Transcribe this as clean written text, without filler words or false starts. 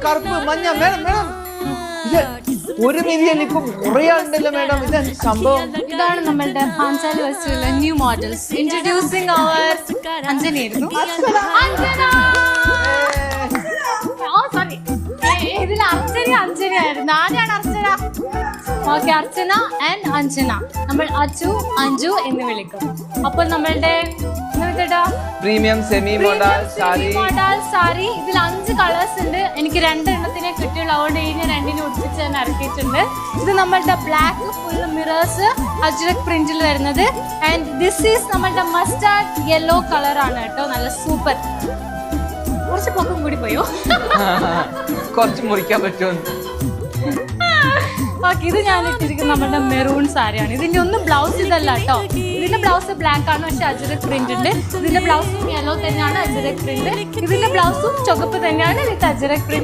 കറുപ്പ് മഞ്ഞ madam madam ഒരു മില്യൺ ഇപ്പം കുറയാണ്ടല്ലോ മേഡം. ഇതാണ് സംഭവം. ഇതാണ് നമ്മളുടെ പാഞ്ചാലി വെസ്റ്റിലെ ന്യൂ മോഡൽസ്. ഇൻട്രൊഡ്യൂസിംഗ് അവർ അഞ്ജനയായിരുന്നു. സോറി, ഇതിൽ അഞ്ജനയായിരുന്നു. ആരാണ് അർച്ചന? Okay, Archana and Anjana. നമ്മൾ അച്ചു, അഞ്ജു എന്ന് വിളിക്കും. അപ്പോൾ നമ്മളുടെ പ്രീമിയം സെമി മോഡൽ സാരി. ഇതിൽ 5 കളേഴ്സ് ഉണ്ട്. എനിക്ക് 2 എണ്ണത്തിനെ കിട്ടിയുള്ളൂ. അതുകൊണ്ട് ഇതിനെ 2 ഉടുപ്പിച്ച് തന്നെ ഇറക്കിയിട്ടുണ്ട്. ഇത് നമ്മളുടെ ബ്ലാക്ക് ഫുൾ മിറേഴ്സ് അജ്രക് പ്രിന്റിൽ വരുന്നത്. ആൻഡ് ദിസ് ഈസ് നമ്മളുടെ മസ്റ്റാർഡ് യെല്ലോ കളറാണ് കേട്ടോ. നല്ല സൂപ്പർ. കുറച്ച് പൊക്കം കൂടി പോയോ? കുറച്ച് മുറിക്കാൻ പറ്റുമോ? ഓക്കെ, ഇത് ഞാൻ ഇട്ടിരിക്കുന്ന നമ്മുടെ മെറൂൺ സാരിയാണ്. ഇതിന്റെ ഒന്നും ബ്ലൗസ് ഇതല്ല കേട്ടോ. ഇതിന്റെ ബ്ലൗസ് ബ്ലാക്ക് ആണ്, പക്ഷെ അജ്രക് പ്രിന്റ് ഉണ്ട്. ഇതിന്റെ ബ്ലൗസും യെല്ലോ തന്നെയാണ്, അജ്രക് പ്രിന്റ്. ഇതിന്റെ ബ്ലൗസും ചുവപ്പ് തന്നെയാണ്, വിത്ത് അജ്രക് പ്രിന്റ്.